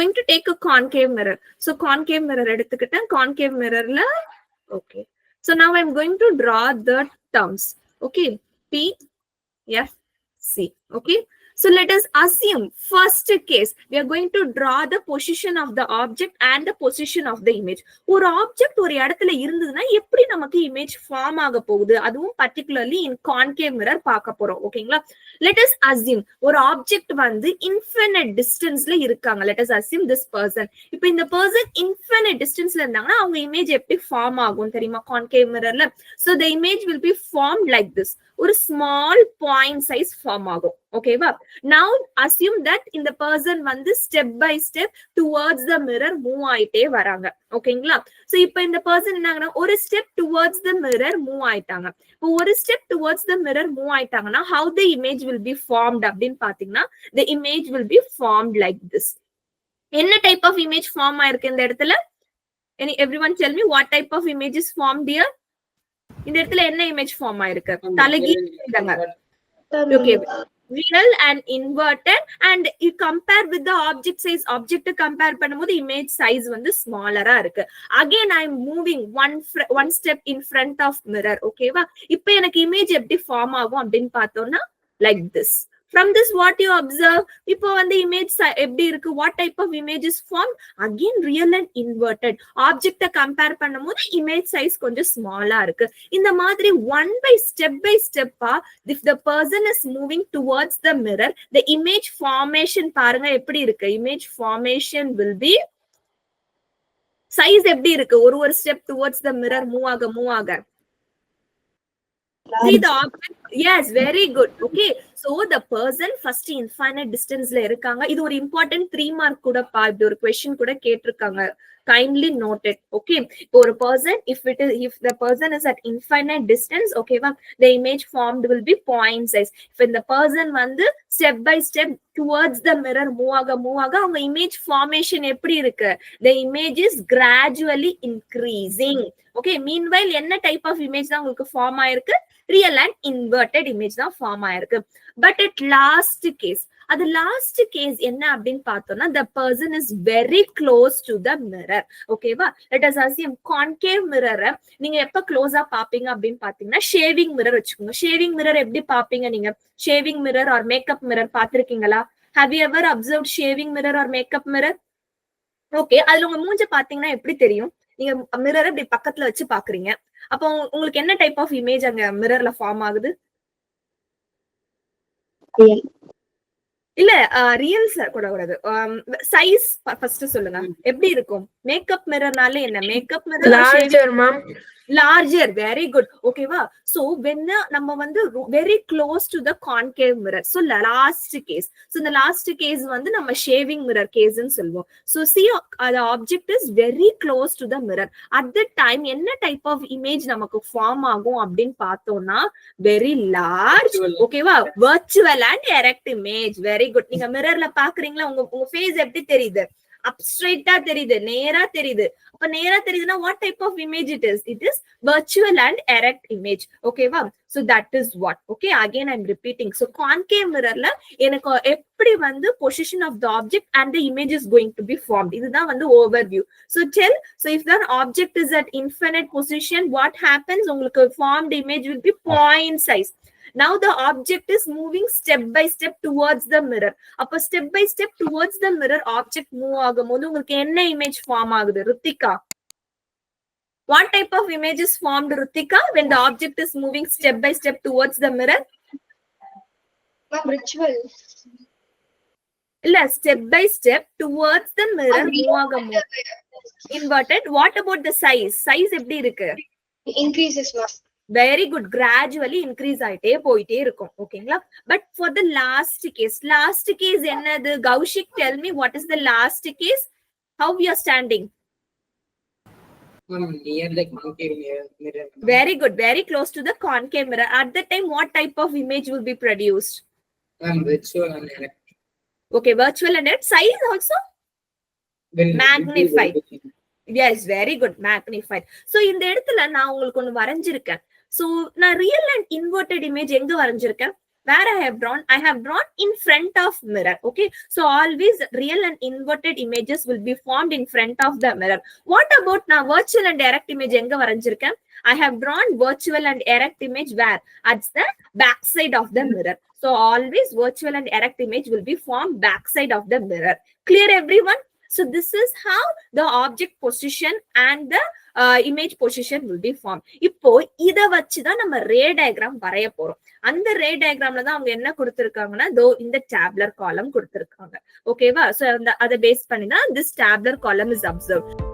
going to take a concave mirror. So concave mirror எடுத்துக்கிட்டேன். Concave mirrorல okay. So now I'm going to draw the terms. Okay, P, F, C. Okay. So let us assume first case, we are going to draw the position of the object and the position of the image. ஒரு object ஒரு இடத்துல இருந்ததுன்னா எப்படி நமக்கு image form ஆக போகுது, அதுவும் particularly இன் concave mirror பார்க்க போறோம். ஓகேங்களா? லெட் அஸ் அஸ்யூம் ஒரு ஆப்ஜெக்ட் வந்து இன்ஃபினிட் டிஸ்டன்ஸ்ல இருக்காங்க. Let us assume this person. இப்போ இந்த பர்சன் இன்ஃபினிட் டிஸ்டன்ஸ்ல இருந்தாங்கன்னா அவங்க இமேஜ் எப்படி ஃபார்ம் ஆகும் தெரியுமா கான்கேவ் மிரர்ல? So the image will be form like this. ஒரு ஸ்மால் பாயிண்ட் சைஸ் ஃபார்ம் ஆகும். ஓகேவா? நவ் அஸ்யூம் தட் இந்த பர்சன் வந்து step by step towards the mirror move ஆயிட்டே வராங்க. ஓகேங்களா? சோ இப்போ இந்த பர்சன் என்னங்கன்னா ஒரு step towards the mirror move ஆயிட்டாங்க. இப்போ ஒரு step towards the mirror move ஆயிட்டாங்கன்னா how the image will be formed அப்படின்னு பாத்தீங்கன்னா the image will be formed like this. என்ன டைப் ஆஃப் இமேஜ் ஃபார்ம் ஆயிருக்கு இந்த இடத்துல? everyone tell me what type of image is formed here? இந்த இடத்துல என்ன இமேஜ் ஃபார்ம் ஆயிருக்கு? தலைகீழாங்க. Okay, real and inverted, and you compare with the object size. Object compare பண்ணும்போது image size வந்து smaller-ஆ இருக்கு. Again I am moving one step in front of mirror. ஓகேவா? இப்போ எனக்கு இமேஜ் எப்படி ஃபார்ம் ஆகும் அப்படின்னு பார்த்தோம்னா like this. From this what you observe, இப்போ வந்து image எப்படி இருக்கு? What type of image is formed? Again real and inverted. Object compare பண்ணும்போது image size கொஞ்சம் small-ஆ இருக்கு. இந்த மாதிரி step by step if the person is moving towards the mirror, the image formation பாருங்க எப்படி இருக்கு? Image formation will be size எப்படி இருக்கு? ஒரு step towards the mirror move ஆக see the object. Yes, very good. Okay, so the person first infinite distance la irukanga. Idu or important 3 mark kuda pa idu or question kuda ketirukanga. Kindly note it. Okay, for a person, if the person is at infinite distance, okay va, the image formed will be point size. When the person vandu step by step towards the mirror move aga avanga image formation eppadi irukku? The image is gradually increasing. Okay, meanwhile enna type of image da ungalku form aayirukku? Real and inverted image தான் form ஆயிருக்கு. But at last case, அது last case என்ன அப்படின்னு பார்த்தோம்னா the person is very close to the mirror. ஓகேவா? let us assume concave mirror நீங்க எப்ப க்ளோஸா பாப்பீங்க அப்படின்னு பாத்தீங்கன்னா ஷேவிங் மிரர் வச்சுக்கோங்க. ஷேவிங் மிரர் எப்படி பாப்பீங்க நீங்க? Shaving mirror or makeup mirror பாத்திருக்கீங்களா? have you ever observed shaving mirror or makeup mirror? Okay, அதுல உங்க மூஞ்ச பாத்தீங்கன்னா எப்படி தெரியும்? நீங்க மிரர் இப்படி பக்கத்துல வச்சு பாக்குறீங்க. அப்போ உங்களுக்கு என்ன டைப் ஆஃப் இமேஜ் அங்க மிரர்ல ஃபார்ம் ஆகுது? இல்ல ரியல் கூட கூடாது. சைஸ் ஃபர்ஸ்ட் சொல்லுங்க, எப்படி இருக்கும்? மேக்கப் மிரர்னால என்ன? Makeup mirror larger ma'am. Larger, very good. Okay va? So when நம்ம வந்து very close to the concave mirror, so last case, so the last case வந்து நம்ம shaving mirror case ன்னு சொல்லுவோம். So see the object is very close to the mirror. At that time என்ன type of image நமக்கு form ஆகும் அப்படின்னு பார்த்தோம்னா very large, okay va, virtual and erect image. Very good. நீங்க மிரர்ல பாக்குறீங்களா? உங்க ஃபேஸ் எப்படி தெரியுது? அப்ஸ்ட்ரைட்டா தெரியுது, நேரா தெரியுது. அப்ப நேரா தெரியுதுன்னா what type of image it is? It is virtual and erect image. ஓகேவா? So that is what. Okay, again I'm repeating. So concave mirrorல எனக்கு எப்படி வந்து position of the object and the image is going to be formed. இதுதான் வந்து overview. So tell, so if the object is at infinite position, what happens? உங்களுக்கு formed image will be point size. Now the object is moving step by step towards the mirror. அப்ப step by step towards the mirror object move ஆகும்போது உங்களுக்கு என்ன image form ஆகுது? Ruthika, what type of image is formed, Rutika, when the object is moving step by step towards the mirror? Ritual. இல்ல, step by step towards the mirror move ஆகும்போது inverted. What about the size? Size எப்படி இருக்கு? Increases. Very good. Gradually increase ஆயிட்டே போயிட்டே இருக்கும். ஓகேங்களா? But for the last case என்னது? Kaushik, tell me what is the last case? How we are standing? Near the concave mirror. Very good. Very close to the concave mirror. At that time, what type of image will be produced? Virtual and erect. Okay, virtual and erect. Size also? Magnified. Yes, very good. Magnified. So இந்த இடத்துல நான் உங்களுக்கு ஒன்னு வரைஞ்சிருக்கேன். So நான் real and inverted image எங்க வரைஞ்சிருக்கேன்? Where I have drawn in front of mirror. Okay, so always real and inverted images will be formed in front of the mirror. What about now virtual and erect image enga varanjirken? I have drawn virtual and erect image where? At the back side of the mirror. So always virtual and erect image will be formed back side of the mirror. Clear everyone? So this is how the object position and the image position will be formed. இப்போ இத வச்சு தான் நம்ம ரே diagram வரைய போறோம். அந்த ரே டயக்ராம்ல தான் அவங்க என்ன கொடுத்திருக்காங்கன்னா இந்த டேப்லர் காலம் கொடுத்திருக்காங்க. ஓகேவா? சோ அதை பேஸ் பண்ணி தான் this tabular column is observed.